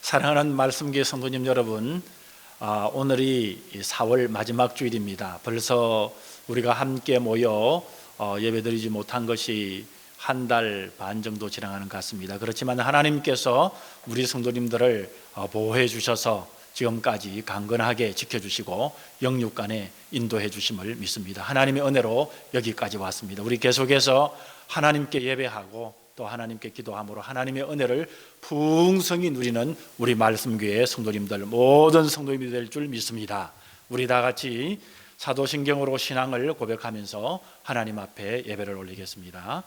사랑하는 말씀교회 성도님 여러분, 오늘이 4월 마지막 주일입니다. 벌써 우리가 함께 모여 예배드리지 못한 것이 한 달 반 정도 지나가는 것 같습니다. 그렇지만 하나님께서 우리 성도님들을 보호해 주셔서 지금까지 강건하게 지켜주시고 영육간에 인도해 주심을 믿습니다. 하나님의 은혜로 여기까지 왔습니다. 우리 계속해서 하나님께 예배하고 또 하나님께 기도함으로 하나님의 은혜를 풍성히 누리는 우리 말씀교회 성도님들, 모든 성도님이 될 줄 믿습니다. 우리 다 같이 사도신경으로 신앙을 고백하면서 하나님 앞에 예배를 올리겠습니다.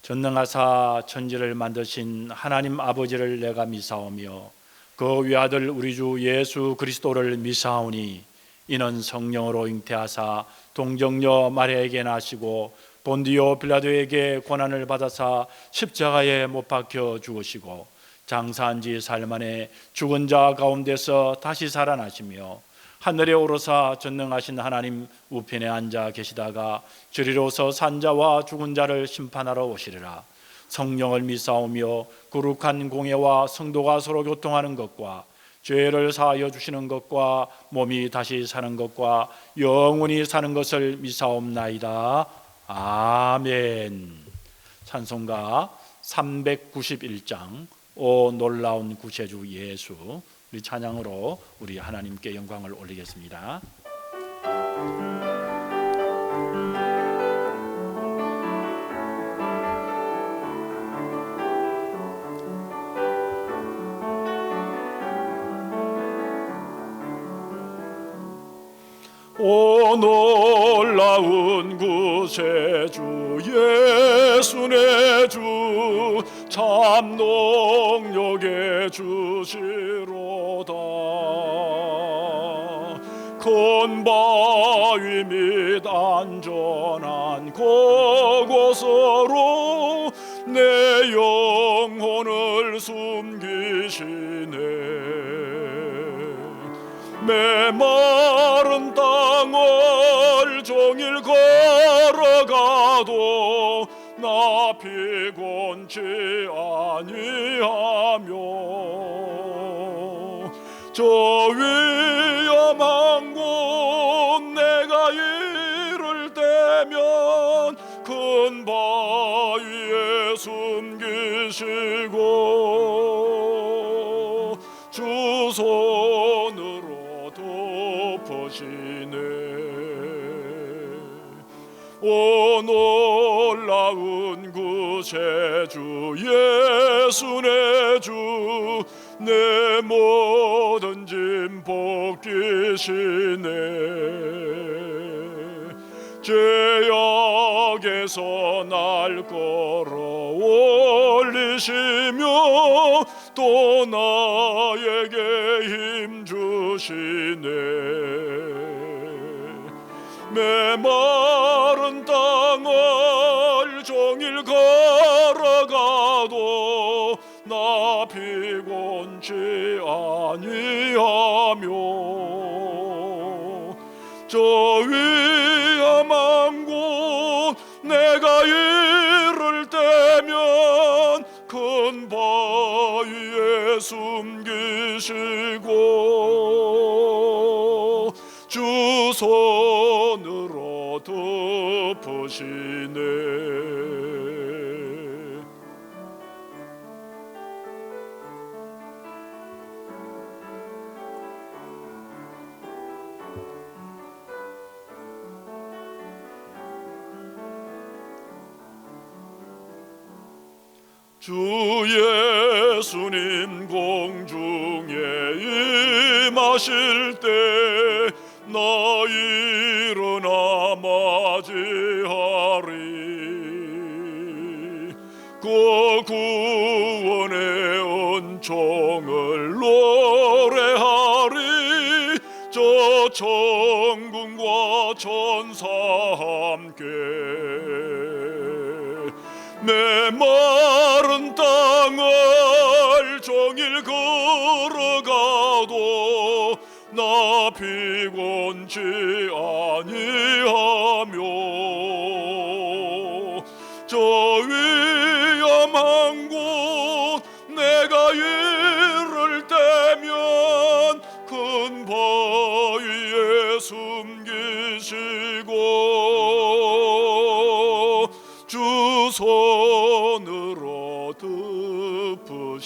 전능하사 천지를 만드신 하나님 아버지를 내가 미사오며 그 외아들 우리 주 예수 그리스도를 미사오니 이는 성령으로 잉태하사 동정녀 마리아에게 나시고 본디오 빌라도에게 고난을 받아사 십자가에 못 박혀 죽으시고 장사한 지 사흘 만에 죽은 자 가운데서 다시 살아나시며 하늘에 오르사 전능하신 하나님 우편에 앉아 계시다가 저리로서 산 자와 죽은 자를 심판하러 오시리라. 성령을 믿사오며 거룩한 공예와 성도가 서로 교통하는 것과 죄를 사하여 주시는 것과 몸이 다시 사는 것과 영원히 사는 것을 믿사옵나이다. 아멘. 찬송가 391장 오 놀라운 구세주 예수, 우리 찬양으로 우리 하나님께 영광을 올리겠습니다. 오 놀라운 구세주 예수 내 주 참 능력의 주시로다. 큰 바위 및 안전한 그곳으로 내 영혼을 숨기시네. 메마른 땅을 종일 걸어가도 나 피곤치 아니하며 저 위험한 곳 내가 이를 때면 큰 바위에 숨기시고 주 손으로 덮으시네. 오 놀라운 구세주 예수 내 주 내 모든 짐 벗기시네. 죄악에서 날 끌어올리시며 또 나에게 힘 주시네. 메마른 땅을 종일 걸어가도 나 피곤치 아니하며 저 위험한 곳 내가 이를 때면 큰 바위에 숨기시고 주 손으로 덮으시네. 주 예수님 공중에 임하실 때 나 일어나 맞이하리. 그 구원의 은총을 노래하리. 저 천군과 천사 함께 메마른 땅을 종일 걸어가도 나 피곤치 아니하며 저 위험한 곳 내가 이를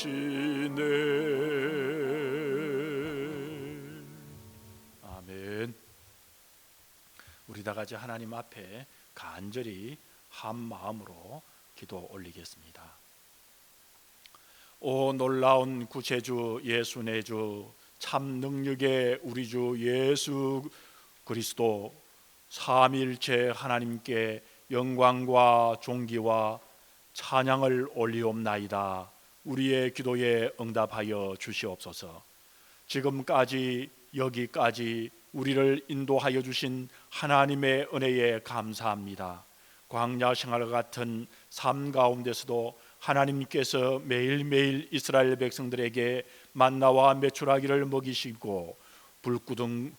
하시네. 아멘. 우리 다 같이 하나님 앞에 간절히 한 마음으로 기도 올리겠습니다. 오 놀라운 구세주 예수 내 주, 참 능력의 우리 주 예수 그리스도, 삼위일체 하나님께 영광과 존귀와 찬양을 올리옵나이다. 우리의 기도에 응답하여 주시옵소서. 지금까지 여기까지 우리를 인도하여 주신 하나님의 은혜에 감사합니다. 광야 생활 같은 삶 가운데서도 하나님께서 매일매일 이스라엘 백성들에게 만나와 메추라기를 먹이시고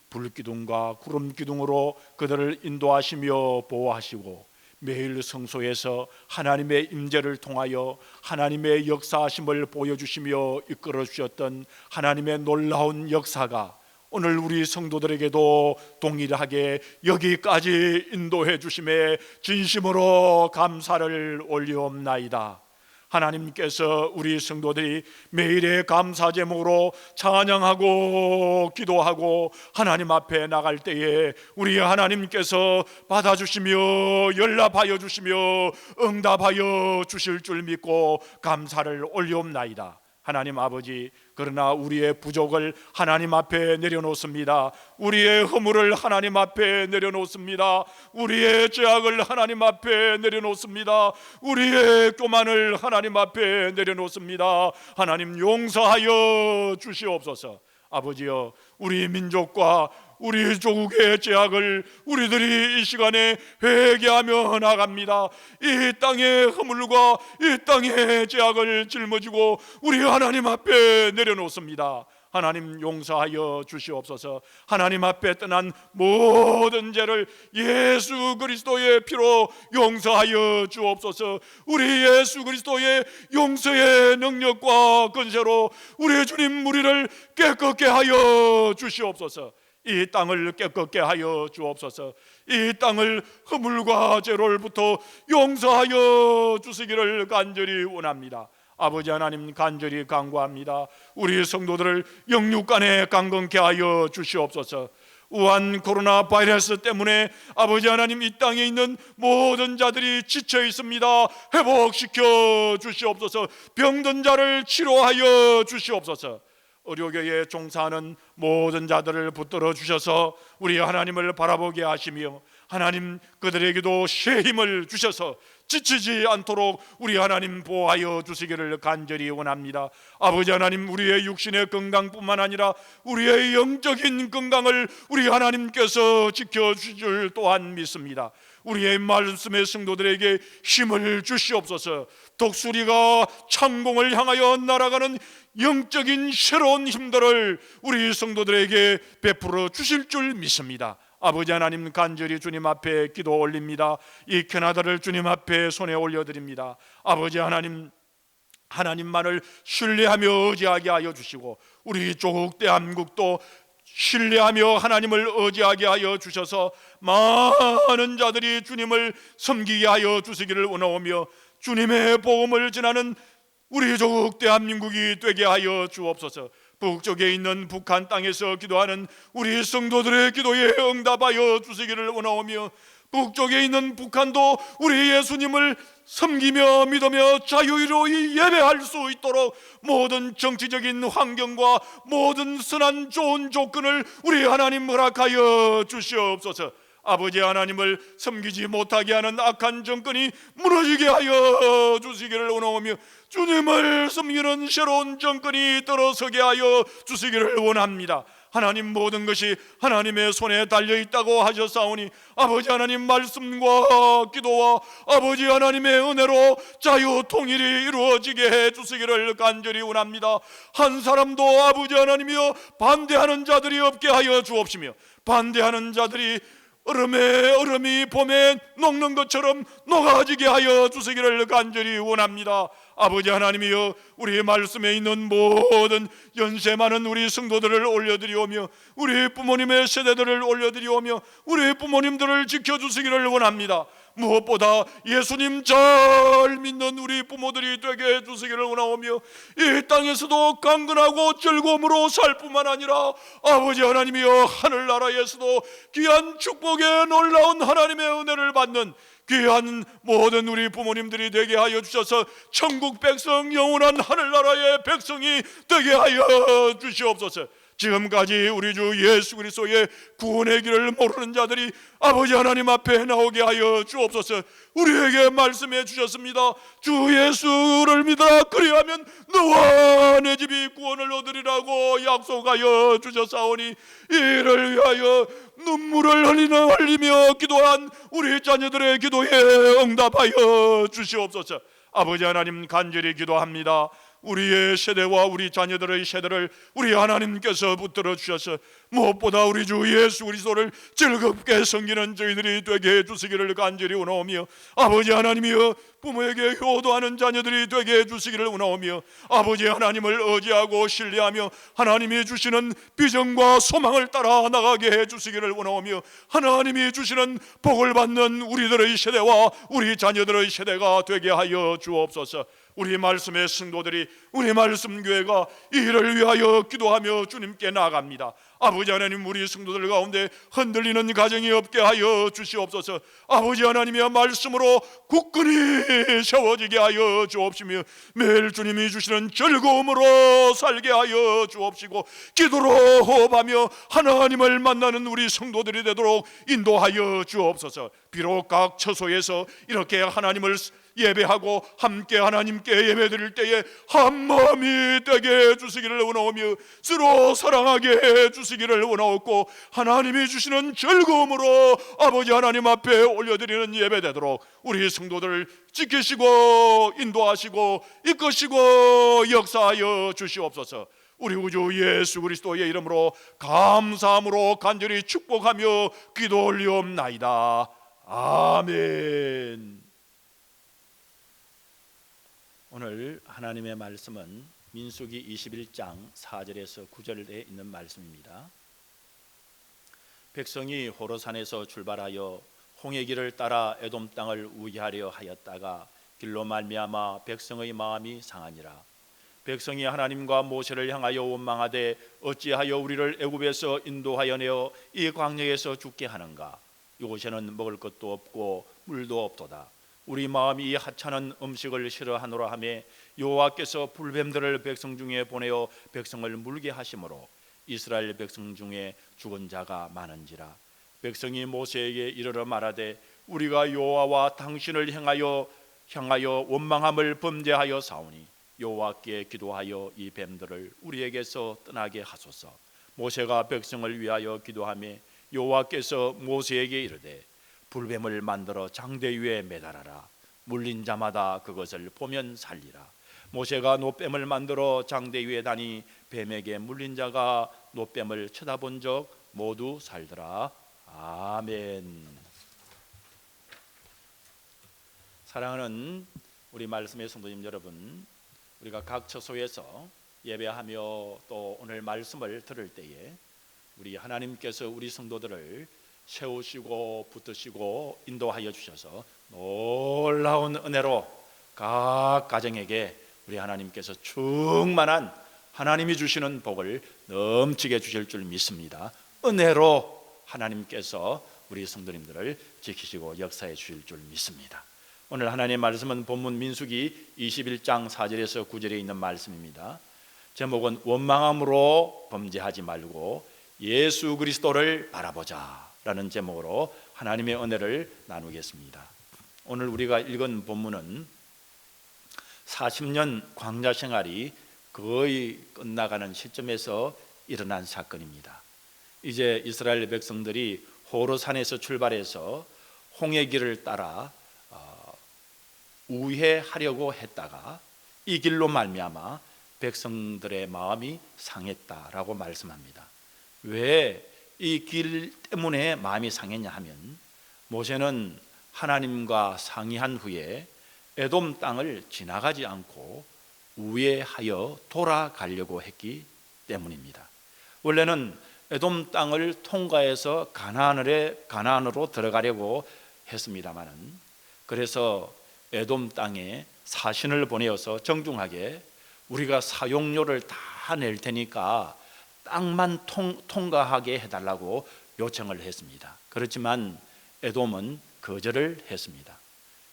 불기둥과 구름기둥으로 그들을 인도하시며 보호하시고 매일 성소에서 하나님의 임재를 통하여 하나님의 역사하심을 보여주시며 이끌어 주셨던 하나님의 놀라운 역사가 오늘 우리 성도들에게도 동일하게 여기까지 인도해 주심에 진심으로 감사를 올리옵나이다. 하나님께서 우리 성도들이 매일의 감사 제목으로 찬양하고 기도하고 하나님 앞에 나갈 때에 우리 하나님께서 받아주시며 연락하여 주시며 응답하여 주실 줄 믿고 감사를 올리옵나이다. 하나님 아버지, 그러나 우리의 부족을 하나님 앞에 내려놓습니다. 우리의 허물을 하나님 앞에 내려놓습니다. 우리의 죄악을 하나님 앞에 내려놓습니다. 우리의 교만을 하나님 앞에 내려놓습니다. 하나님 용서하여 주시옵소서. 아버지여, 우리 민족과 우리 조국의 죄악을 우리들이 이 시간에 회개하며 나갑니다. 이 땅의 허물과 이 땅의 죄악을 짊어지고 우리 하나님 앞에 내려놓습니다. 하나님 용서하여 주시옵소서. 하나님 앞에 떠난 모든 죄를 예수 그리스도의 피로 용서하여 주옵소서. 우리 예수 그리스도의 용서의 능력과 권세로 우리 주님 우리를 깨끗게 하여 주시옵소서. 이 땅을 깨끗게 하여 주옵소서. 이 땅을 허물과 죄로부터 용서하여 주시기를 간절히 원합니다. 아버지 하나님, 간절히 간구합니다. 우리 성도들을 영육간에 강건케 하여 주시옵소서. 우한 코로나 바이러스 때문에 아버지 하나님, 이 땅에 있는 모든 자들이 지쳐 있습니다. 회복시켜 주시옵소서. 병든 자를 치료하여 주시옵소서. 의료계에 종사하는 모든 자들을 붙들어 주셔서 우리 하나님을 바라보게 하시며 하나님 그들에게도 새 힘을 주셔서 지치지 않도록 우리 하나님 보호하여 주시기를 간절히 원합니다. 아버지 하나님, 우리의 육신의 건강뿐만 아니라 우리의 영적인 건강을 우리 하나님께서 지켜주실 줄 또한 믿습니다. 우리의 말씀의 성도들에게 힘을 주시옵소서. 독수리가 창공을 향하여 날아가는 영적인 새로운 힘들을 우리 성도들에게 베풀어 주실 줄 믿습니다. 아버지 하나님, 간절히 주님 앞에 기도 올립니다. 이 캐나다를 주님 앞에 손에 올려드립니다. 아버지 하나님, 하나님만을 신뢰하며 의지하게 하여 주시고 우리 조국 대한민국도 신뢰하며 하나님을 의지하게 하여 주셔서 많은 자들이 주님을 섬기게 하여 주시기를 원하오며 주님의 복음을 전하는 우리 조국 대한민국이 되게 하여 주옵소서. 북쪽에 있는 북한 땅에서 기도하는 우리 성도들의 기도에 응답하여 주시기를 원하오며 북쪽에 있는 북한도 우리 예수님을 섬기며 믿으며 자유로이 예배할 수 있도록 모든 정치적인 환경과 모든 선한 좋은 조건을 우리 하나님 허락하여 주시옵소서. 아버지 하나님을 섬기지 못하게 하는 악한 정권이 무너지게 하여 주시기를 원하오며 주님을 섬기는 새로운 정권이 들어서게 하여 주시기를 원합니다. 하나님, 모든 것이 하나님의 손에 달려있다고 하셨사오니 아버지 하나님 말씀과 기도와 아버지 하나님의 은혜로 자유 통일이 이루어지게 해주시기를 간절히 원합니다. 한 사람도 아버지 하나님이여 반대하는 자들이 없게 하여 주옵시며 반대하는 자들이 얼음이 봄에 녹는 것처럼 녹아지게 하여 주시기를 간절히 원합니다. 아버지 하나님이여, 우리 말씀에 있는 모든 연세 많은 우리 성도들을 올려드리오며 우리 부모님의 세대들을 올려드리오며 우리 부모님들을 지켜주시기를 원합니다. 무엇보다 예수님 잘 믿는 우리 부모들이 되게 해주시기를 원하오며, 이 땅에서도 강건하고 즐거움으로 살 뿐만 아니라 아버지 하나님이여 하늘나라에서도 귀한 축복의 놀라운 하나님의 은혜를 받는 귀한 모든 우리 부모님들이 되게 하여 주셔서 천국 백성, 영원한 하늘나라의 백성이 되게 하여 주시옵소서. 지금까지 우리 주 예수 그리스도의 구원의 길을 모르는 자들이 아버지 하나님 앞에 나오게 하여 주옵소서. 우리에게 말씀해 주셨습니다. 주 예수를 믿어라, 그리하면 너와 내 집이 구원을 얻으리라고 약속하여 주셨사오니, 이를 위하여 눈물을 흘리며 기도한 우리 자녀들의 기도에 응답하여 주시옵소서. 아버지 하나님, 간절히 기도합니다. 우리의 세대와 우리 자녀들의 세대를 우리 하나님께서 붙들어 주셔서 무엇보다 우리 주 예수 그리스도를 즐겁게 섬기는 저희들이 되게 해주시기를 간절히 원하오며, 아버지 하나님이여 부모에게 효도하는 자녀들이 되게 해주시기를 원하오며, 아버지 하나님을 의지하고 신뢰하며 하나님이 주시는 비전과 소망을 따라 나가게 해주시기를 원하오며, 하나님이 주시는 복을 받는 우리들의 세대와 우리 자녀들의 세대가 되게 하여 주옵소서. 우리 말씀의 성도들이, 우리 말씀 교회가 이 일을 위하여 기도하며 주님께 나아갑니다. 아버지 하나님, 우리 성도들 가운데 흔들리는 가정이 없게 하여 주시옵소서. 아버지 하나님의 말씀으로 굳건히 세워지게 하여 주옵시며, 매일 주님이 주시는 즐거움으로 살게 하여 주옵시고, 기도로 호흡하며 하나님을 만나는 우리 성도들이 되도록 인도하여 주옵소서. 비록 각 처소에서 이렇게 하나님을 예배하고 함께 하나님께 예배드릴 때에 한 마음이 되게 해주시기를 원하오며, 서로 사랑하게 해주시기를 원하옵고, 하나님이 주시는 즐거움으로 아버지 하나님 앞에 올려드리는 예배되도록 우리 성도들을 지키시고 인도하시고 이끄시고 역사하여 주시옵소서. 우리 구주 예수 그리스도의 이름으로 감사함으로 간절히 축복하며 기도 올리옵나이다. 아멘. 오늘 하나님의 말씀은 민수기 21장 4절에서 9절에 있는 말씀입니다. 백성이 호로산에서 출발하여 홍해길을 따라 에돔 땅을 우회하려 하였다가 길로 말미암아 백성의 마음이 상하니라. 백성이 하나님과 모세를 향하여 원망하되 어찌하여 우리를 애굽에서 인도하여 내어 이 광야에서 죽게 하는가? 이곳에는 먹을 것도 없고 물도 없도다. 우리 마음이 이 하찮은 음식을 싫어하노라 하매 여호와께서 불뱀들을 백성 중에 보내어 백성을 물게 하심으로 이스라엘 백성 중에 죽은 자가 많은지라. 백성이 모세에게 이르러 말하되 우리가 여호와와 당신을 향하여 원망함을 범죄하여 사오니 여호와께 기도하여 이 뱀들을 우리에게서 떠나게 하소서. 모세가 백성을 위하여 기도하며 여호와께서 모세에게 이르되 불뱀을 만들어 장대 위에 매달아라. 물린 자마다 그것을 보면 살리라. 모세가 노뱀을 만들어 장대 위에 다니 뱀에게 물린 자가 노뱀을 쳐다본 적 모두 살더라. 아멘. 사랑하는 우리 말씀의 성도님 여러분, 우리가 각 처소에서 예배하며 또 오늘 말씀을 들을 때에 우리 하나님께서 우리 성도들을 세우시고 붙드시고 인도하여 주셔서 놀라운 은혜로 각 가정에게 우리 하나님께서 충만한 하나님이 주시는 복을 넘치게 주실 줄 믿습니다. 은혜로 하나님께서 우리 성도님들을 지키시고 역사해 주실 줄 믿습니다. 오늘 하나님의 말씀은 본문 민수기 21장 4절에서 9절에 있는 말씀입니다. 제목은 원망함으로 범죄하지 말고 예수 그리스도를 바라보자 라는 제목으로 하나님의 은혜를 나누겠습니다. 오늘 우리가 읽은 본문은 40년 광야 생활이 거의 끝나가는 시점에서 일어난 사건입니다. 이제 이스라엘 백성들이 호로산에서 출발해서 홍해길을 따라 우회하려고 했다가 이 길로 말미암아 백성들의 마음이 상했다라고 말씀합니다. 왜 이 길 때문에 마음이 상했냐 하면 모세는 하나님과 상의한 후에 에돔 땅을 지나가지 않고 우회하여 돌아가려고 했기 때문입니다. 원래는 에돔 땅을 통과해서 가나안으로 들어가려고 했습니다마는, 그래서 에돔 땅에 사신을 보내어서 정중하게 우리가 사용료를 다 낼 테니까 땅만 통과하게 해달라고 요청을 했습니다. 그렇지만 에돔은 거절을 했습니다.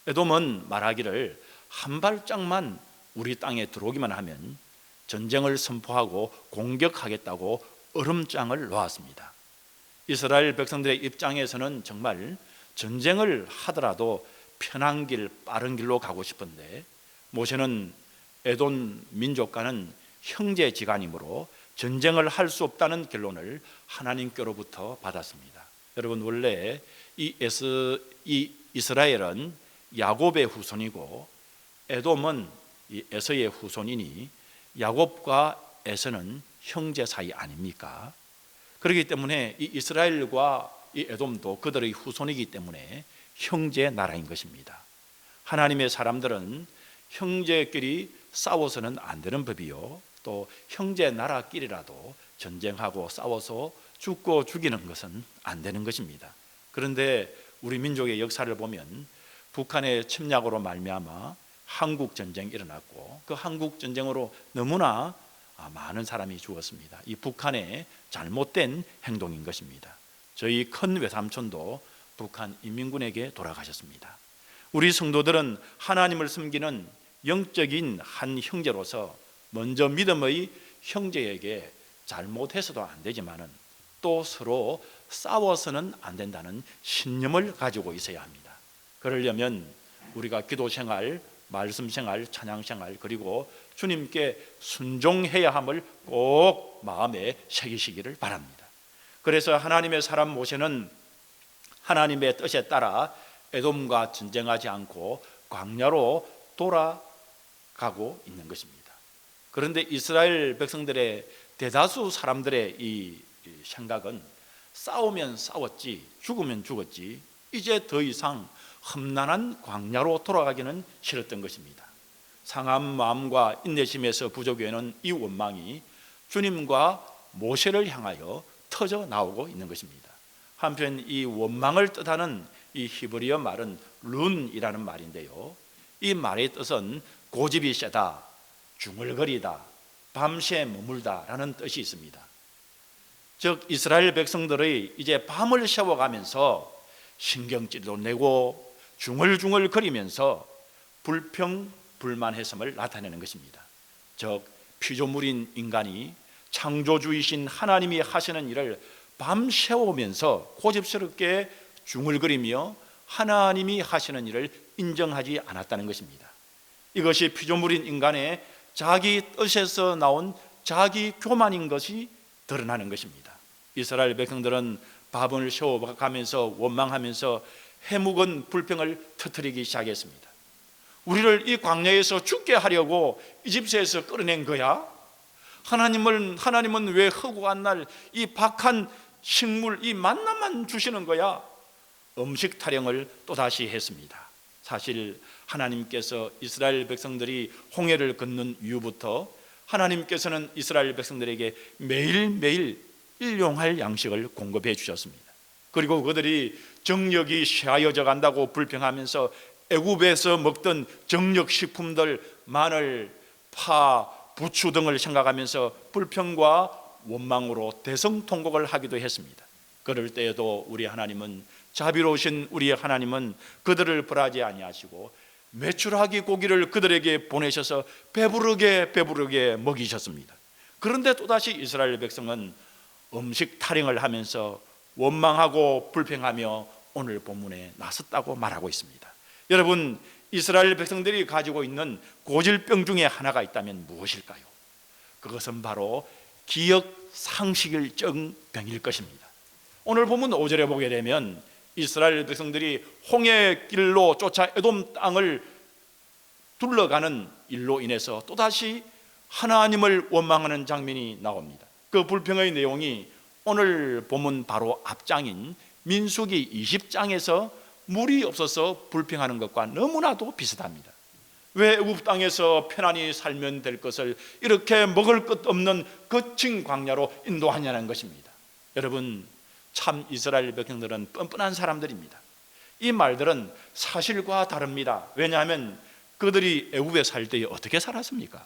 에돔은 말하기를 한 발짝만 우리 땅에 들어오기만 하면 전쟁을 선포하고 공격하겠다고 얼음장을 놓았습니다. 이스라엘 백성들의 입장에서는 정말 전쟁을 하더라도 편한 길, 빠른 길로 가고 싶은데, 모세는 에돔 민족과는 형제지간이므로 전쟁을 할 수 없다는 결론을 하나님께로부터 받았습니다. 여러분, 원래 이 이스라엘은 야곱의 후손이고 에돔은 이 에서의 후손이니 야곱과 에서는 형제 사이 아닙니까? 그렇기 때문에 이 이스라엘과 이 에돔도 그들의 후손이기 때문에 형제 나라인 것입니다. 하나님의 사람들은 형제끼리 싸워서는 안 되는 법이요, 또 형제 나라끼리라도 전쟁하고 싸워서 죽고 죽이는 것은 안 되는 것입니다. 그런데 우리 민족의 역사를 보면 북한의 침략으로 말미암아 한국 전쟁이 일어났고, 그 한국 전쟁으로 너무나 많은 사람이 죽었습니다. 이 북한의 잘못된 행동인 것입니다. 저희 큰 외삼촌도 북한 인민군에게 돌아가셨습니다. 우리 성도들은 하나님을 섬기는 영적인 한 형제로서 먼저 믿음의 형제에게 잘못해서도 안 되지만은 또 서로 싸워서는 안 된다는 신념을 가지고 있어야 합니다. 그러려면 우리가 기도생활, 말씀생활, 찬양생활, 그리고 주님께 순종해야 함을 꼭 마음에 새기시기를 바랍니다. 그래서 하나님의 사람 모세는 하나님의 뜻에 따라 에돔과 전쟁하지 않고 광야로 돌아가고 있는 것입니다. 그런데 이스라엘 백성들의 대다수 사람들의 이 생각은 싸우면 싸웠지, 죽으면 죽었지, 이제 더 이상 험난한 광야로 돌아가기는 싫었던 것입니다. 상한 마음과 인내심에서 부족해는 이 원망이 주님과 모세를 향하여 터져 나오고 있는 것입니다. 한편 이 원망을 뜻하는 이 히브리어 말은 룬이라는 말인데요, 이 말의 뜻은 고집이 세다, 중얼거리다, 밤새 머물다 라는 뜻이 있습니다. 즉 이스라엘 백성들의 이제 밤을 새워가면서 신경질도 내고 중얼중얼거리면서 불평불만했음을 나타내는 것입니다. 즉 피조물인 인간이 창조주이신 하나님이 하시는 일을 밤새우면서 고집스럽게 중얼거리며 하나님이 하시는 일을 인정하지 않았다는 것입니다. 이것이 피조물인 인간의 자기 뜻에서 나온 자기 교만인 것이 드러나는 것입니다. 이스라엘 백성들은 밤을 새워가면서 원망하면서 해묵은 불평을 터뜨리기 시작했습니다. 우리를 이 광야에서 죽게 하려고 이집트에서 끌어낸 거야? 하나님은 왜 허구한 날 이 박한 식물, 이 만나만 주시는 거야? 음식 타령을 또다시 했습니다. 사실 하나님께서 이스라엘 백성들이 홍해를 건넌 이후부터 하나님께서는 이스라엘 백성들에게 매일매일 일용할 양식을 공급해 주셨습니다. 그리고 그들이 정력이 쇠하여져 간다고 불평하면서 애굽에서 먹던 정력식품들, 마늘, 파, 부추 등을 생각하면서 불평과 원망으로 대성통곡을 하기도 했습니다. 그럴 때에도 우리 하나님은, 자비로우신 우리의 하나님은 그들을 벌하지 아니하시고 메추라기 고기를 그들에게 보내셔서 배부르게 먹이셨습니다. 그런데 또다시 이스라엘 백성은 음식 타령을 하면서 원망하고 불평하며 오늘 본문에 나섰다고 말하고 있습니다. 여러분, 이스라엘 백성들이 가지고 있는 고질병 중에 하나가 있다면 무엇일까요? 그것은 바로 기억상실증 병일 것입니다. 오늘 본문 5절에 보게 되면 이스라엘 백성들이 홍해길로 쫓아 에돔 땅을 둘러가는 일로 인해서 또다시 하나님을 원망하는 장면이 나옵니다. 그 불평의 내용이 오늘 본문 바로 앞장인 민수기 20장에서 물이 없어서 불평하는 것과 너무나도 비슷합니다. 왜 애굽 땅에서 편안히 살면 될 것을 이렇게 먹을 것 없는 거친 광야로 인도하냐는 것입니다. 여러분, 참 이스라엘 백성들은 뻔뻔한 사람들입니다. 이 말들은 사실과 다릅니다. 왜냐하면 그들이 애굽에 살 때 어떻게 살았습니까?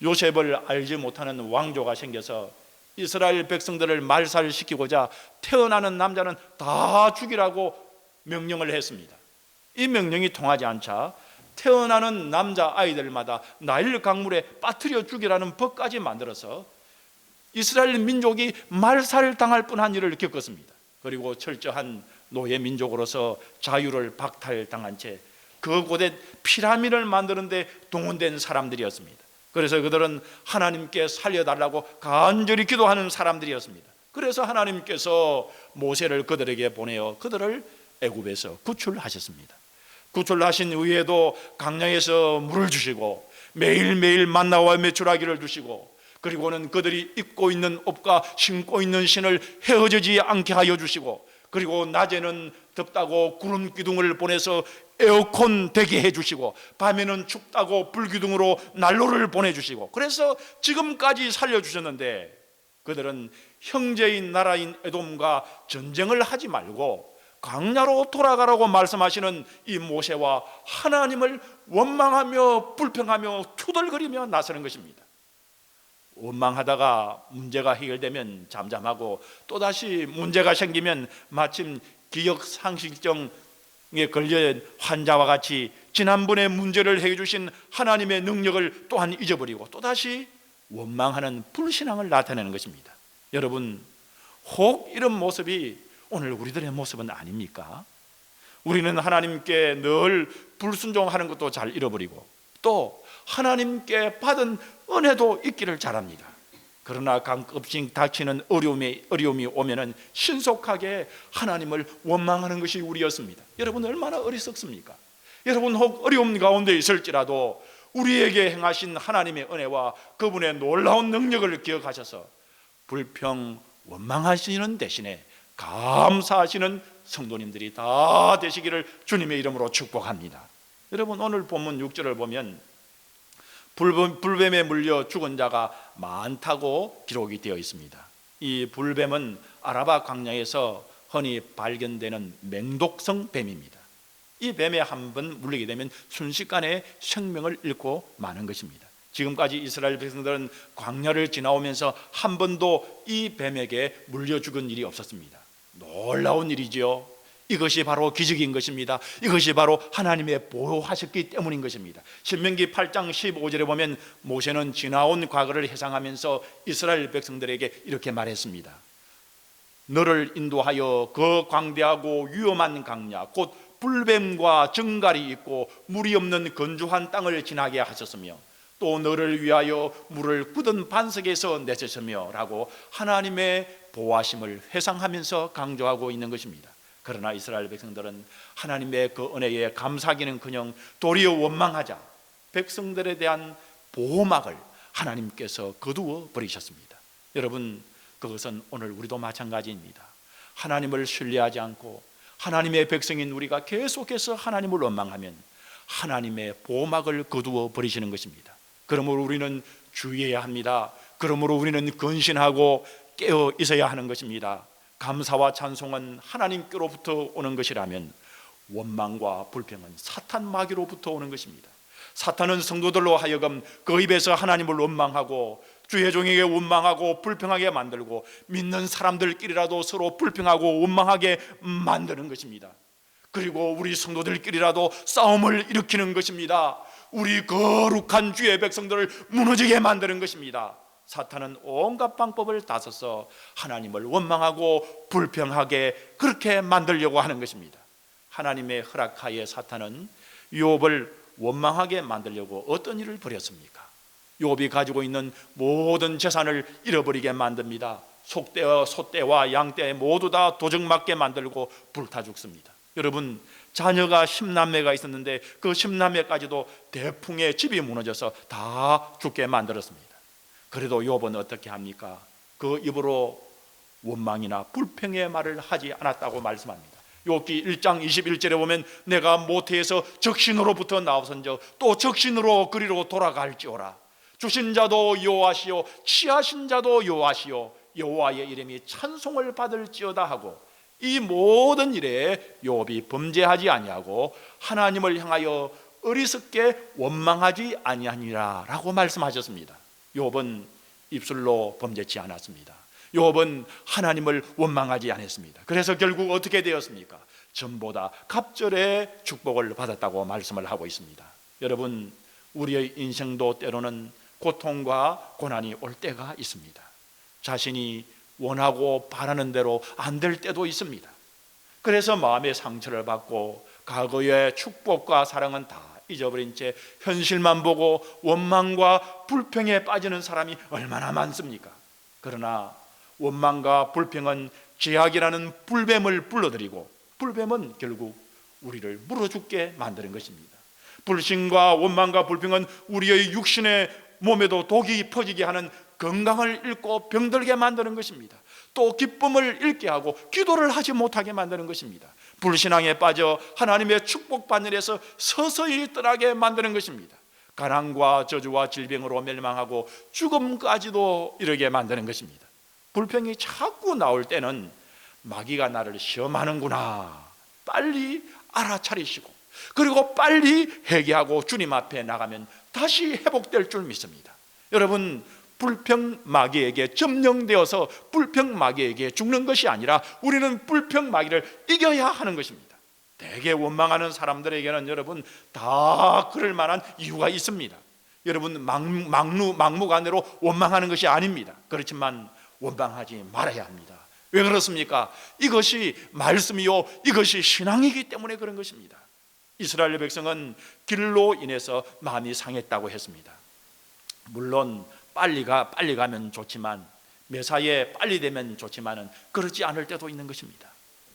요셉을 알지 못하는 왕조가 생겨서 이스라엘 백성들을 말살시키고자 태어나는 남자는 다 죽이라고 명령을 했습니다. 이 명령이 통하지 않자 태어나는 남자 아이들마다 나일 강물에 빠뜨려 죽이라는 법까지 만들어서 이스라엘 민족이 말살당할 뻔한 일을 겪었습니다. 그리고 철저한 노예 민족으로서 자유를 박탈당한 채 그곳에 피라미드를 만드는데 동원된 사람들이었습니다. 그래서 그들은 하나님께 살려달라고 간절히 기도하는 사람들이었습니다. 그래서 하나님께서 모세를 그들에게 보내어 그들을 애굽에서 구출하셨습니다. 구출하신 후에도 광야에서 물을 주시고 매일매일 만나와 메추라기를 주시고 그리고는 그들이 입고 있는 옷과 신고 있는 신을 헤어지지 않게 하여 주시고 그리고 낮에는 덥다고 구름 기둥을 보내서 에어컨 되게 해주시고 밤에는 춥다고 불기둥으로 난로를 보내주시고 그래서 지금까지 살려주셨는데 그들은 형제인 나라인 에돔과 전쟁을 하지 말고 광야로 돌아가라고 말씀하시는 이 모세와 하나님을 원망하며 불평하며 투덜거리며 나서는 것입니다. 원망하다가 문제가 해결되면 잠잠하고 또다시 문제가 생기면 마침 기억상실증에 걸린 환자와 같이 지난번에 문제를 해결해 주신 하나님의 능력을 또한 잊어버리고 또다시 원망하는 불신앙을 나타내는 것입니다. 여러분, 혹 이런 모습이 오늘 우리들의 모습은 아닙니까? 우리는 하나님께 늘 불순종하는 것도 잘 잃어버리고 또 하나님께 받은 은혜도 잊기를 잘합니다. 그러나 가끔씩 닥치는 어려움이 오면은 신속하게 하나님을 원망하는 것이 우리였습니다. 여러분 얼마나 어리석습니까? 여러분 혹 어려움 가운데 있을지라도 우리에게 행하신 하나님의 은혜와 그분의 놀라운 능력을 기억하셔서 불평 원망하시는 대신에 감사하시는 성도님들이 다 되시기를 주님의 이름으로 축복합니다. 여러분 오늘 본문 6절을 보면 불뱀에 물려 죽은 자가 많다고 기록이 되어 있습니다. 이 불뱀은 아라바 광야에서 흔히 발견되는 맹독성 뱀입니다. 이 뱀에 한 번 물리게 되면 순식간에 생명을 잃고 마는 것입니다. 지금까지 이스라엘 백성들은 광야를 지나오면서 한 번도 이 뱀에게 물려 죽은 일이 없었습니다. 놀라운 일이지요. 이것이 바로 기적인 것입니다. 이것이 바로 하나님의 보호하셨기 때문인 것입니다. 신명기 8장 15절에 보면 모세는 지나온 과거를 회상하면서 이스라엘 백성들에게 이렇게 말했습니다. 너를 인도하여 그 광대하고 위험한 강야 곧 불뱀과 정갈이 있고 물이 없는 건조한 땅을 지나게 하셨으며 또 너를 위하여 물을 굳은 반석에서 내셨으며 라고 하나님의 보호하심을 회상하면서 강조하고 있는 것입니다. 그러나 이스라엘 백성들은 하나님의 그 은혜에 감사하기는커녕 도리어 원망하자 백성들에 대한 보호막을 하나님께서 거두어 버리셨습니다. 여러분 그것은 오늘 우리도 마찬가지입니다. 하나님을 신뢰하지 않고 하나님의 백성인 우리가 계속해서 하나님을 원망하면 하나님의 보호막을 거두어 버리시는 것입니다. 그러므로 우리는 주의해야 합니다. 그러므로 우리는 근신하고 깨어 있어야 하는 것입니다. 감사와 찬송은 하나님께로부터 오는 것이라면 원망과 불평은 사탄 마귀로부터 오는 것입니다. 사탄은 성도들로 하여금 그 입에서 하나님을 원망하고 주의 종에게 원망하고 불평하게 만들고 믿는 사람들끼리라도 서로 불평하고 원망하게 만드는 것입니다. 그리고 우리 성도들끼리라도 싸움을 일으키는 것입니다. 우리 거룩한 주의 백성들을 무너지게 만드는 것입니다. 사탄은 온갖 방법을 다 써서 하나님을 원망하고 불평하게 그렇게 만들려고 하는 것입니다. 하나님의 허락하에 사탄은 욥을 원망하게 만들려고 어떤 일을 벌였습니까? 욥이 가지고 있는 모든 재산을 잃어버리게 만듭니다. 속떼와 소떼와 양떼 모두 다 도적맞게 만들고 불타 죽습니다. 여러분 자녀가 10남매가 있었는데 그 10남매까지도 대풍에 집이 무너져서 다 죽게 만들었습니다. 그래도 욥은 어떻게 합니까? 그 입으로 원망이나 불평의 말을 하지 않았다고 말씀합니다. 욥기 1장 21절에 보면 내가 모태에서 적신으로부터 나오선저 또 적신으로 그리로 돌아갈지어라. 주신 자도 여호와시요 취하신 자도 여호와시요 여호와의 이름이 찬송을 받을지어다 하고 이 모든 일에 욥이 범죄하지 아니하고 하나님을 향하여 어리석게 원망하지 아니하니라라고 말씀하셨습니다. 욥은 입술로 범죄치 않았습니다. 욥은 하나님을 원망하지 않았습니다. 그래서 결국 어떻게 되었습니까? 전보다 갑절의 축복을 받았다고 말씀을 하고 있습니다. 여러분, 우리의 인생도 때로는 고통과 고난이 올 때가 있습니다. 자신이 원하고 바라는 대로 안 될 때도 있습니다. 그래서 마음의 상처를 받고 과거의 축복과 사랑은 다 잊어버린 채 현실만 보고 원망과 불평에 빠지는 사람이 얼마나 많습니까? 그러나 원망과 불평은 죄악이라는 불뱀을 불러들이고, 불뱀은 결국 우리를 물어 죽게 만드는 것입니다. 불신과 원망과 불평은 우리의 육신의 몸에도 독이 퍼지게 하는 건강을 잃고 병들게 만드는 것입니다. 또 기쁨을 잃게 하고 기도를 하지 못하게 만드는 것입니다. 불신앙에 빠져 하나님의 축복받는 데서 서서히 떠나게 만드는 것입니다. 가난과 저주와 질병으로 멸망하고 죽음까지도 이르게 만드는 것입니다. 불평이 자꾸 나올 때는 마귀가 나를 시험하는구나, 빨리 알아차리시고 그리고 빨리 회개하고 주님 앞에 나가면 다시 회복될 줄 믿습니다. 여러분, 불평 마귀에게 점령되어서 불평 마귀에게 죽는 것이 아니라 우리는 불평 마귀를 이겨야 하는 것입니다. 대개 원망하는 사람들에게는 여러분 다 그럴 만한 이유가 있습니다. 여러분, 막무가내로 원망하는 것이 아닙니다. 그렇지만 원망하지 말아야 합니다. 왜 그렇습니까? 이것이 말씀이요, 이것이 신앙이기 때문에 그런 것입니다. 이스라엘 백성은 길로 인해서 마음이 상했다고 했습니다. 물론 빨리 가면 좋지만, 매사에 빨리 되면 좋지만은 그렇지 않을 때도 있는 것입니다.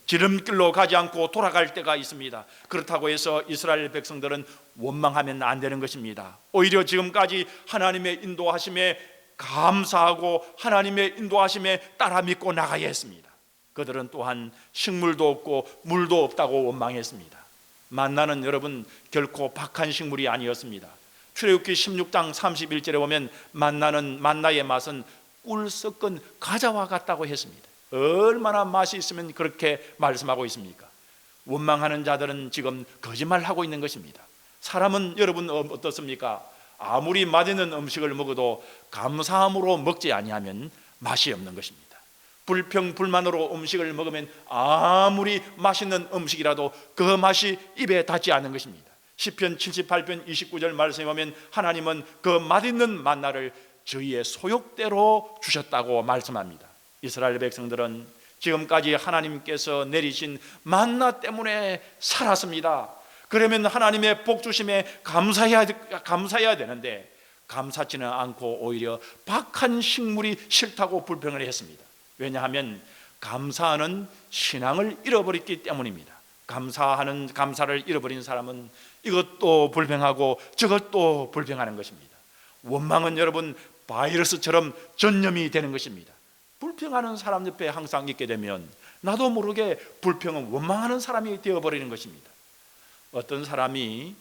지름길로 가지 않고 돌아갈 때가 있습니다. 그렇다고 해서 이스라엘 백성들은 원망하면 안 되는 것입니다. 오히려 지금까지 하나님의 인도하심에 감사하고 하나님의 인도하심에 따라 믿고 나가야 했습니다. 그들은 또한 식물도 없고 물도 없다고 원망했습니다. 만나는 여러분 결코 박한 식물이 아니었습니다. 출애굽기 16장 31절에 보면 만나의 맛은 꿀 섞은 과자와 같다고 했습니다. 얼마나 맛이 있으면 그렇게 말씀하고 있습니까? 원망하는 자들은 지금 거짓말하고 있는 것입니다. 사람은 여러분 어떻습니까? 아무리 맛있는 음식을 먹어도 감사함으로 먹지 아니하면 맛이 없는 것입니다. 불평 불만으로 음식을 먹으면 아무리 맛있는 음식이라도 그 맛이 입에 닿지 않는 것입니다. 시편 78편 29절 말씀에 보면 하나님은 그 맛있는 만나를 저희의 소욕대로 주셨다고 말씀합니다. 이스라엘 백성들은 지금까지 하나님께서 내리신 만나 때문에 살았습니다. 그러면 하나님의 복 주심에 감사해야 되는데 감사치는 않고 오히려 박한 식물이 싫다고 불평을 했습니다. 왜냐하면 감사하는 신앙을 잃어버렸기 때문입니다. 감사를 잃어버린 사람은 이것도 불평하고 저것도 불평하는 것입니다. 원망은 여러분 바이러스처럼 전염이 되는 것입니다. 불평하는 사람 옆에 항상 있게 되면 나도 모르게 불평은 원망하는 사람이 되어버리는 것입니다. 어떤 사람이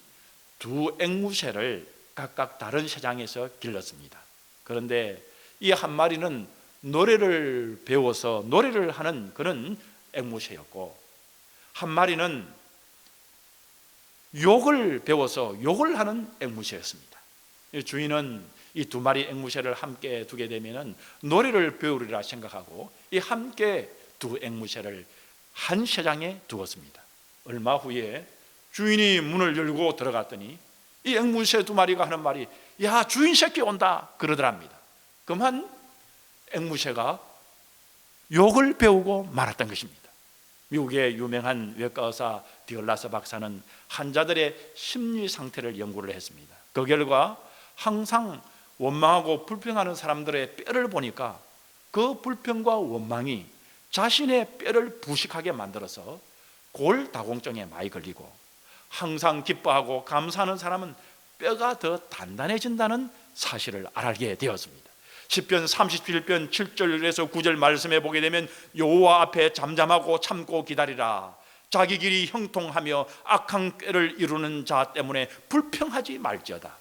두 앵무새를 각각 다른 새장에서 길렀습니다. 그런데 이 한 마리는 노래를 배워서 노래를 하는 그런 앵무새였고, 한 마리는 욕을 배워서 욕을 하는 앵무새였습니다. 주인은 이 두 마리 앵무새를 함께 두게 되면 노래를 배우리라 생각하고 이 함께 두 앵무새를 한 새장에 두었습니다. 얼마 후에 주인이 문을 열고 들어갔더니 이 앵무새 두 마리가 하는 말이 야 주인 새끼 온다 그러더랍니다. 그만 앵무새가 욕을 배우고 말았던 것입니다. 미국의 유명한 외과 의사 디글라스 박사는 환자들의 심리 상태를 연구를 했습니다. 그 결과 항상 원망하고 불평하는 사람들의 뼈를 보니까 그 불평과 원망이 자신의 뼈를 부식하게 만들어서 골다공증에 많이 걸리고, 항상 기뻐하고 감사하는 사람은 뼈가 더 단단해진다는 사실을 알게 되었습니다. 시편 37편 7절에서 9절 말씀에 보게 되면 여호와 앞에 잠잠하고 참고 기다리라. 자기 길이 형통하며 악한 꾀를 이루는 자 때문에 불평하지 말지어다.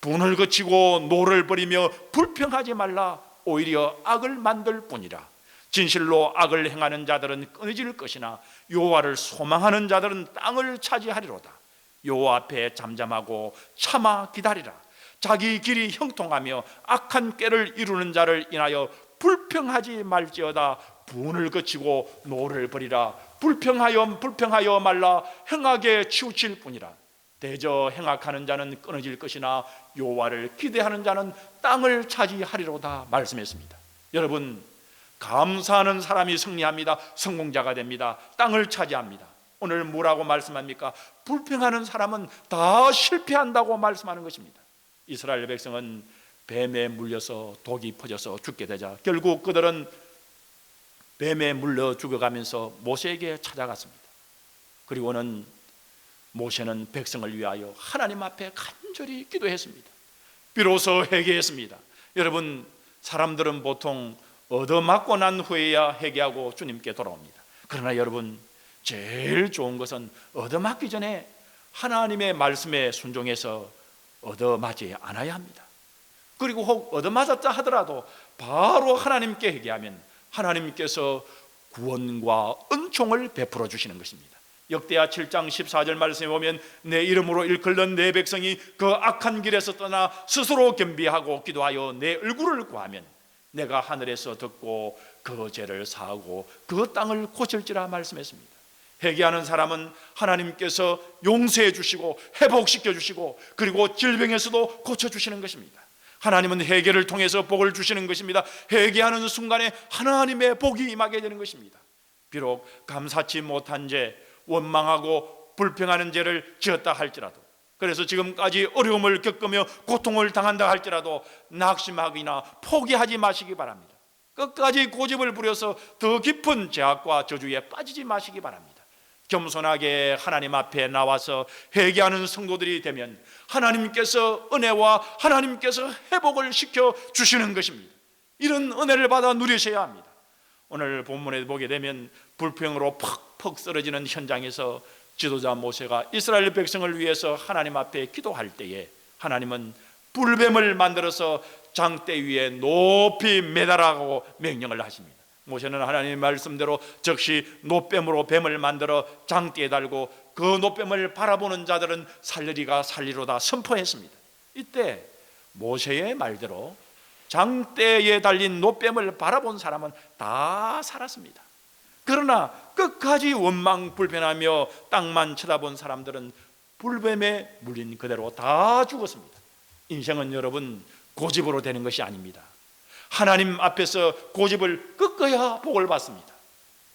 분을 거치고 노를 버리며 불평하지 말라. 오히려 악을 만들 뿐이라. 진실로 악을 행하는 자들은 끊어질 것이나 여호와를 소망하는 자들은 땅을 차지하리로다. 여호와 앞에 잠잠하고 참아 기다리라. 자기 길이 형통하며 악한 꾀를 이루는 자를 인하여 불평하지 말지어다. 분을 그치고 노를 버리라. 불평하여 말라. 행하게 치우칠 뿐이라. 대저 행악하는 자는 끊어질 것이나 여호와를 기대하는 자는 땅을 차지하리로다 말씀했습니다. 여러분, 감사하는 사람이 승리합니다. 성공자가 됩니다. 땅을 차지합니다. 오늘 뭐라고 말씀합니까? 불평하는 사람은 다 실패한다고 말씀하는 것입니다. 이스라엘 백성은 뱀에 물려서 독이 퍼져서 죽게 되자 결국 그들은 뱀에 물려 죽어가면서 모세에게 찾아갔습니다. 그리고는 모세는 백성을 위하여 하나님 앞에 간절히 기도했습니다. 비로소 회개했습니다. 여러분, 사람들은 보통 얻어맞고 난 후에야 회개하고 주님께 돌아옵니다. 그러나 여러분, 제일 좋은 것은 얻어맞기 전에 하나님의 말씀에 순종해서 얻어맞지 않아야 합니다. 그리고 혹 얻어맞았다 하더라도 바로 하나님께 회개하면 하나님께서 구원과 은총을 베풀어 주시는 것입니다. 역대하 7장 14절 말씀에 보면 내 이름으로 일컬는 내 백성이 그 악한 길에서 떠나 스스로 겸비하고 기도하여 내 얼굴을 구하면 내가 하늘에서 듣고 그 죄를 사하고 그 땅을 고칠지라 말씀했습니다. 회개하는 사람은 하나님께서 용서해 주시고 회복시켜 주시고 그리고 질병에서도 고쳐주시는 것입니다. 하나님은 회개를 통해서 복을 주시는 것입니다. 회개하는 순간에 하나님의 복이 임하게 되는 것입니다. 비록 감사치 못한 죄, 원망하고 불평하는 죄를 지었다 할지라도, 그래서 지금까지 어려움을 겪으며 고통을 당한다 할지라도 낙심하거나 포기하지 마시기 바랍니다. 끝까지 고집을 부려서 더 깊은 죄악과 저주에 빠지지 마시기 바랍니다. 겸손하게 하나님 앞에 나와서 회개하는 성도들이 되면 하나님께서 은혜와 하나님께서 회복을 시켜 주시는 것입니다. 이런 은혜를 받아 누리셔야 합니다. 오늘 본문에 보게 되면 불평으로 퍽퍽 쓰러지는 현장에서 지도자 모세가 이스라엘 백성을 위해서 하나님 앞에 기도할 때에 하나님은 불뱀을 만들어서 장대 위에 높이 매달라고 명령을 하십니다. 모세는 하나님의 말씀대로 즉시 노뱀으로 뱀을 만들어 장대에 달고 그 노뱀을 바라보는 자들은 살리리가 살리로다 선포했습니다. 이때 모세의 말대로 장대에 달린 노뱀을 바라본 사람은 다 살았습니다. 그러나 끝까지 원망 불평하며 땅만 쳐다본 사람들은 불뱀에 물린 그대로 다 죽었습니다. 인생은 여러분 고집으로 되는 것이 아닙니다. 하나님 앞에서 고집을 꺾어야 복을 받습니다.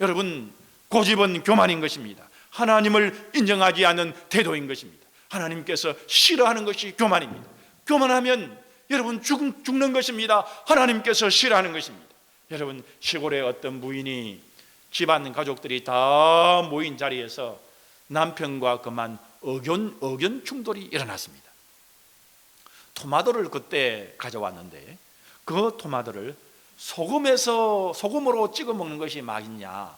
여러분, 고집은 교만인 것입니다. 하나님을 인정하지 않는 태도인 것입니다. 하나님께서 싫어하는 것이 교만입니다. 교만하면 여러분 죽는 것입니다. 하나님께서 싫어하는 것입니다. 여러분, 시골의 어떤 부인이 집안 가족들이 다 모인 자리에서 남편과 그만 의견 충돌이 일어났습니다. 토마토를 그때 가져왔는데 그 토마토를 소금으로 찍어 먹는 것이 맛있냐,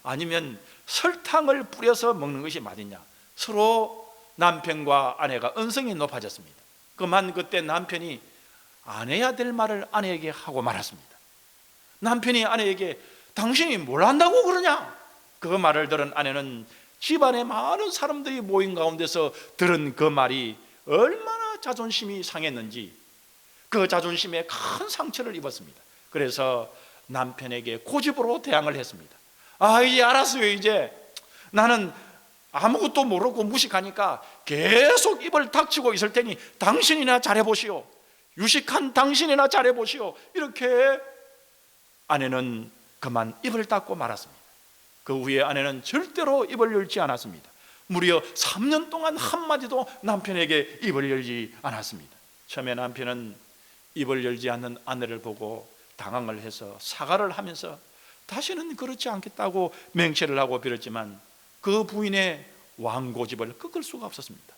아니면 설탕을 뿌려서 먹는 것이 맛있냐, 서로 남편과 아내가 언성이 높아졌습니다. 그만 그때 남편이 안 해야 될 말을 아내에게 하고 말았습니다. 남편이 아내에게 당신이 뭘 안다고 그러냐? 그 말을 들은 아내는 집안에 많은 사람들이 모인 가운데서 들은 그 말이 얼마나 자존심이 상했는지 그 자존심에 큰 상처를 입었습니다. 그래서 남편에게 고집으로 대항을 했습니다. 이제 알았어요. 이제 나는 아무것도 모르고 무식하니까 계속 입을 닥치고 있을 테니 당신이나 잘해보시오. 유식한 당신이나 잘해보시오. 이렇게 아내는 그만 입을 닫고 말았습니다. 그 후에 아내는 절대로 입을 열지 않았습니다. 무려 3년 동안 한마디도 남편에게 입을 열지 않았습니다. 처음에 남편은 입을 열지 않는 아내를 보고 당황을 해서 사과를 하면서 다시는 그렇지 않겠다고 맹세를 하고 빌었지만 그 부인의 왕고집을 꺾을 수가 없었습니다.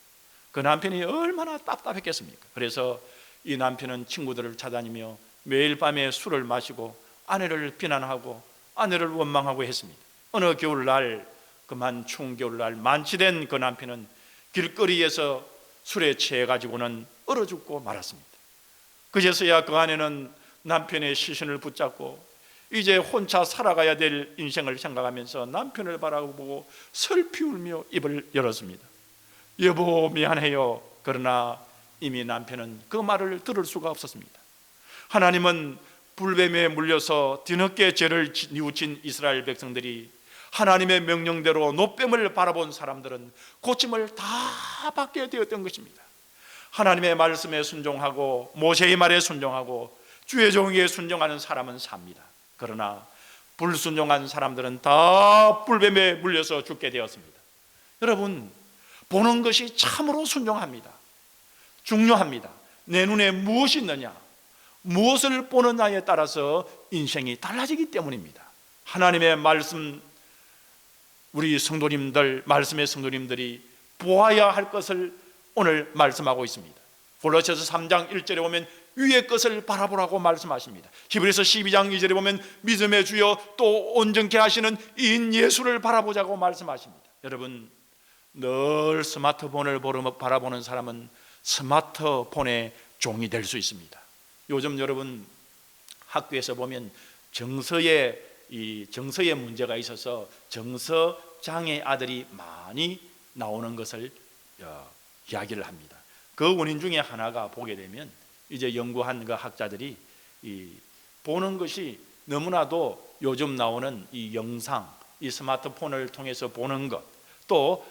그 남편이 얼마나 답답했겠습니까? 그래서 이 남편은 친구들을 찾아다니며 매일 밤에 술을 마시고 아내를 비난하고 아내를 원망하고 했습니다. 어느 겨울날, 그만 추운 겨울날 만취된 그 남편은 길거리에서 술에 취해 가지고는 얼어 죽고 말았습니다. 그제서야 그 아내는 남편의 시신을 붙잡고 이제 혼자 살아가야 될 인생을 생각하면서 남편을 바라보고 슬피 울며 입을 열었습니다. 여보 미안해요. 그러나 이미 남편은 그 말을 들을 수가 없었습니다. 하나님은 불뱀에 물려서 뒤늦게 죄를 뉘우친 이스라엘 백성들이 하나님의 명령대로 놋뱀을 바라본 사람들은 고침을 다 받게 되었던 것입니다. 하나님의 말씀에 순종하고 모세의 말에 순종하고 주의 종에게 순종하는 사람은 삽니다. 그러나 불순종한 사람들은 다 불뱀에 물려서 죽게 되었습니다. 여러분, 보는 것이 참으로 순종합니다. 중요합니다. 내 눈에 무엇이 있느냐, 무엇을 보느냐에 따라서 인생이 달라지기 때문입니다. 하나님의 말씀, 우리 성도님들, 말씀의 성도님들이 보아야 할 것을 오늘 말씀하고 있습니다. 골로새서 3장 1절에 보면 위의 것을 바라보라고 말씀하십니다. 히브리서 12장 2절에 보면 믿음의 주여 또 온전케 하시는 이인 예수를 바라보자고 말씀하십니다. 여러분, 늘 스마트폰을 바라보는 사람은 스마트폰의 종이 될 수 있습니다. 요즘 여러분 학교에서 보면 정서에 문제가 있어서 정서 장애 아들이 많이 나오는 것을 이야기를 합니다. 그 원인 중에 하나가 보게 되면 이제 연구한 그 학자들이 보는 것이 너무나도 요즘 나오는 이 영상, 이 스마트폰을 통해서 보는 것, 또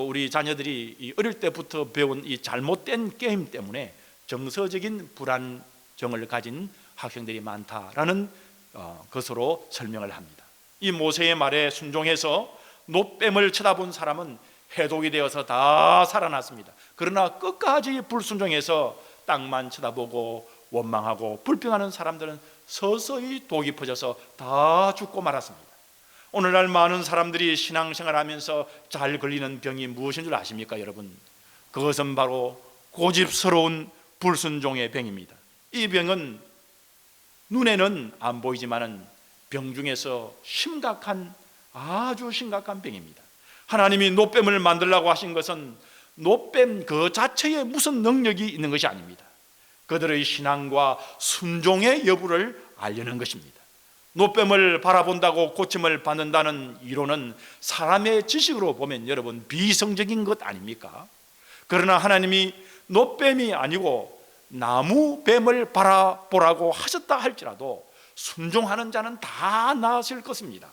우리 자녀들이 어릴 때부터 배운 이 잘못된 게임 때문에 정서적인 불안정을 가진 학생들이 많다라는 것으로 설명을 합니다. 이 모세의 말에 순종해서 놋뱀을 쳐다본 사람은 해독이 되어서 다 살아났습니다. 그러나 끝까지 불순종해서 땅만 쳐다보고 원망하고 불평하는 사람들은 서서히 독이 퍼져서 다 죽고 말았습니다. 오늘날 많은 사람들이 신앙생활하면서 잘 걸리는 병이 무엇인 줄 아십니까, 여러분? 그것은 바로 고집스러운 불순종의 병입니다. 이 병은 눈에는 안 보이지만은 병 중에서 아주 심각한 병입니다. 하나님이 놋뱀을 만들라고 하신 것은 놋뱀 그 자체에 무슨 능력이 있는 것이 아닙니다. 그들의 신앙과 순종의 여부를 알려는 것입니다. 놋뱀을 바라본다고 고침을 받는다는 이론은 사람의 지식으로 보면 여러분 비이성적인 것 아닙니까? 그러나 하나님이 놋뱀이 아니고 나무뱀을 바라보라고 하셨다 할지라도 순종하는 자는 다 나으실 것입니다.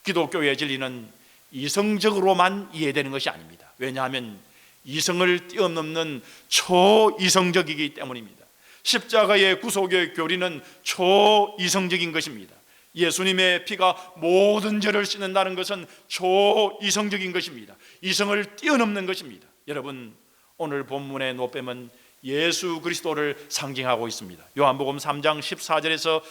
기독교의 진리는 이성적으로만 이해되는 것이 아닙니다. 왜냐하면 이성을 뛰어넘는 초이성적이기 때문입니다. 십자가의 구속의 교리는 초이성적인 것입니다. 예수님의 피가 모든 죄를 씻는다는 것은 초이성적인 것입니다. 이성을 뛰어넘는 것입니다. 여러분, 오늘 본문의 놋뱀은 예수 그리스도를 상징하고 있습니다. 요한복음 3장 14절에서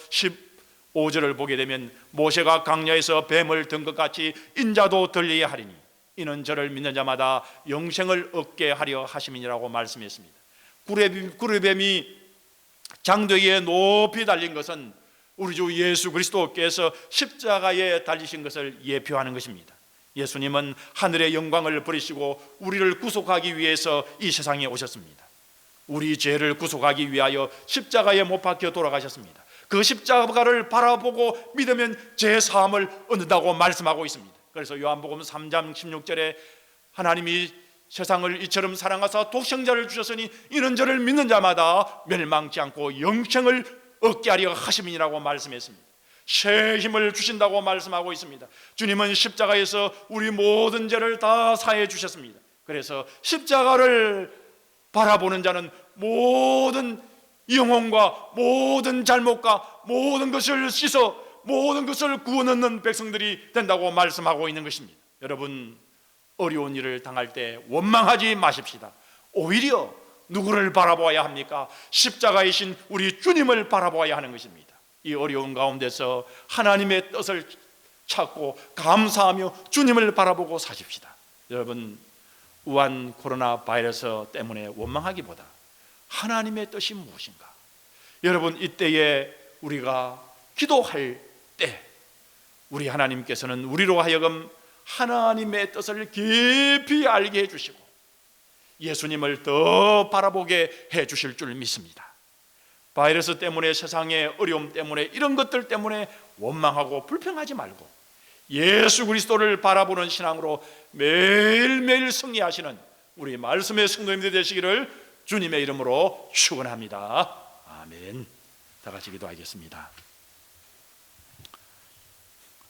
15절을 보게 되면 모세가 광야에서 뱀을 든 것 같이 인자도 들려야 하리니 이는 저를 믿는 자마다 영생을 얻게 하려 하심이니라고 말씀했습니다. 구레뱀이 장대기에 높이 달린 것은 우리 주 예수 그리스도께서 십자가에 달리신 것을 예표하는 것입니다. 예수님은 하늘의 영광을 버리시고 우리를 구속하기 위해서 이 세상에 오셨습니다. 우리 죄를 구속하기 위하여 십자가에 못 박혀 돌아가셨습니다. 그 십자가를 바라보고 믿으면 죄 사함을 얻는다고 말씀하고 있습니다. 그래서 요한복음 3장 16절에 하나님이 세상을 이처럼 사랑하사 독생자를 주셨으니 이는 저를 믿는 자마다 멸망치 않고 영생을 얻게 하려 하심이라고 말씀했습니다. 새 힘을 주신다고 말씀하고 있습니다. 주님은 십자가에서 우리 모든 죄를 다 사해 주셨습니다. 그래서 십자가를 바라보는 자는 모든 영혼과 모든 잘못과 모든 것을 씻어 모든 것을 구원 얻는 백성들이 된다고 말씀하고 있는 것입니다. 여러분, 어려운 일을 당할 때 원망하지 마십시다. 오히려 누구를 바라보아야 합니까? 십자가이신 우리 주님을 바라보아야 하는 것입니다. 이 어려운 가운데서 하나님의 뜻을 찾고 감사하며 주님을 바라보고 사십시다. 여러분, 우한 코로나 바이러스 때문에 원망하기보다 하나님의 뜻이 무엇인가? 여러분, 이때에 우리가 기도할 때 우리 하나님께서는 우리로 하여금 하나님의 뜻을 깊이 알게 해주시고 예수님을 더 바라보게 해주실 줄 믿습니다. 바이러스 때문에, 세상의 어려움 때문에, 이런 것들 때문에 원망하고 불평하지 말고 예수 그리스도를 바라보는 신앙으로 매일매일 승리하시는 우리 말씀의 성도님들 되시기를 주님의 이름으로 축원합니다. 아멘. 다 같이 기도하겠습니다.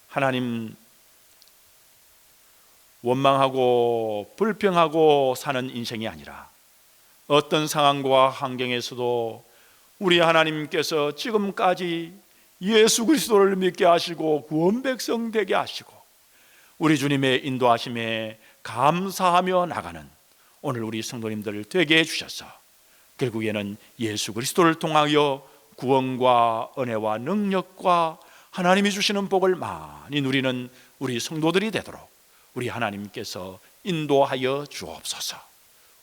하나님, 원망하고 불평하고 사는 인생이 아니라 어떤 상황과 환경에서도 우리 하나님께서 지금까지 예수 그리스도를 믿게 하시고 구원 백성 되게 하시고 우리 주님의 인도하심에 감사하며 나가는 오늘 우리 성도님들 되게 해주셔서 결국에는 예수 그리스도를 통하여 구원과 은혜와 능력과 하나님이 주시는 복을 많이 누리는 우리 성도들이 되도록 우리 하나님께서 인도하여 주옵소서.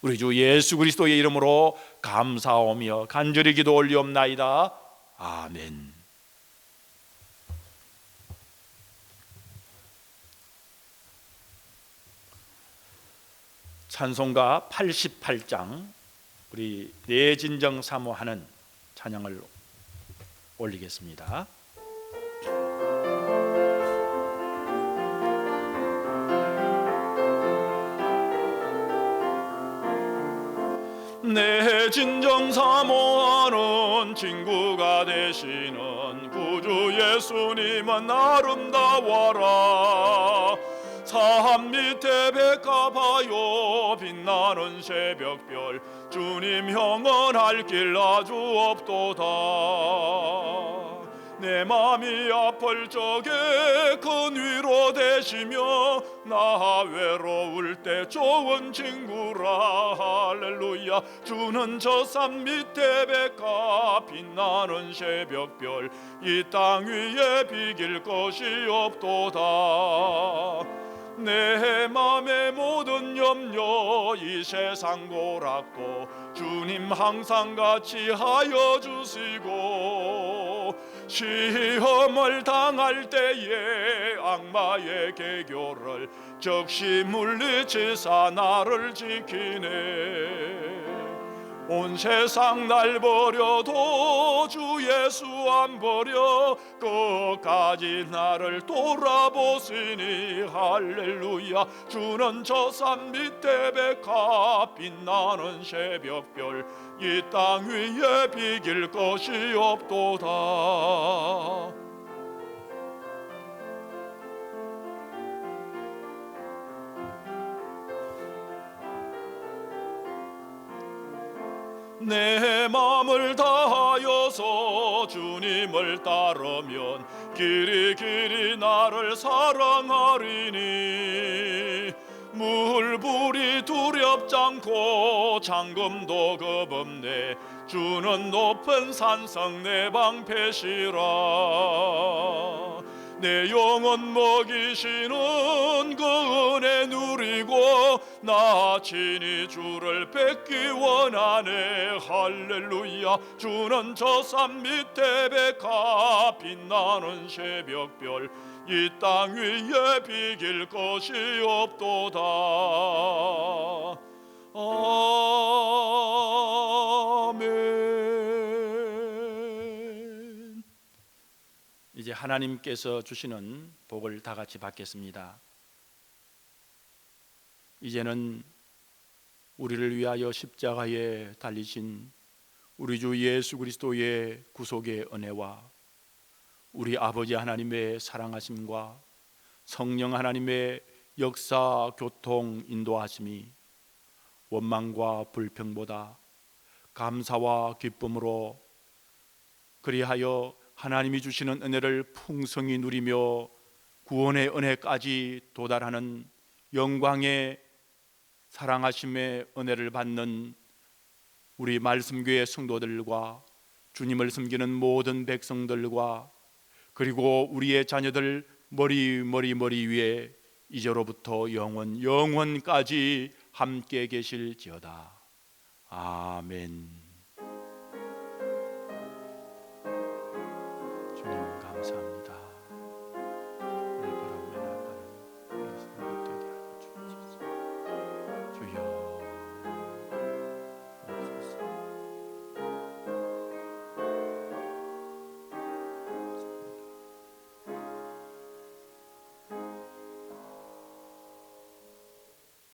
우리 주 예수 그리스도의 이름으로 감사하며 간절히 기도 올리옵나이다. 아멘. 찬송가 88장 우리 내 진정 사모하는 찬양을 올리겠습니다. 내 진정 사모하는 친구가 되시는 구주 예수님은 아름다워라. 산 밑에 백합하여 빛나는 새벽별 주님 형언할 길 아주 없도다. 내 맘이 아플 적에 큰 위로 되시며 나 외로울 때 좋은 친구라. 할렐루야. 주는 저 산 밑에 백합 빛나는 새벽별 이 땅 위에 비길 것이 없도다. 내 맘의 모든 염려 이 세상 고락도 주님 항상 같이 하여 주시고 시험을 당할 때에 악마의 계교를 적시 물리치사 나를 지키네. 온 세상 날 버려도 주 예수 안 버려 끝까지 나를 돌아보시니. 할렐루야. 주는 저 산 밑에 백합 빛나는 새벽별 이 땅 위에 비길 것이 없도다. 내 맘을 다하여서 주님을 따르면 길이 길이 나를 사랑하리니. 물불이 두렵지 않고 잠금도 겁없네. 주는 높은 산성 내 방패시라. 내 영혼 먹이시는 그 은혜 누리고 나 친히 주를 뵙기 원하네. 할렐루야. 주는 저 산 밑에 백합 빛나는 새벽별 이 땅 위에 비길 것이 없도다. 아멘. 이제 하나님께서 주시는 복을 다 같이 받겠습니다. 이제는 우리를 위하여 십자가에 달리신 우리 주 예수 그리스도의 구속의 은혜와 우리 아버지 하나님의 사랑하심과 성령 하나님의 역사, 교통, 인도하심이 원망과 불평보다 감사와 기쁨으로 그리하여 하나님이 주시는 은혜를 풍성히 누리며 구원의 은혜까지 도달하는 영광의 사랑하심의 은혜를 받는 우리 말씀교회 성도들과 주님을 섬기는 모든 백성들과 그리고 우리의 자녀들 머리 위에 이제로부터 영원까지 함께 계실지어다. 아멘.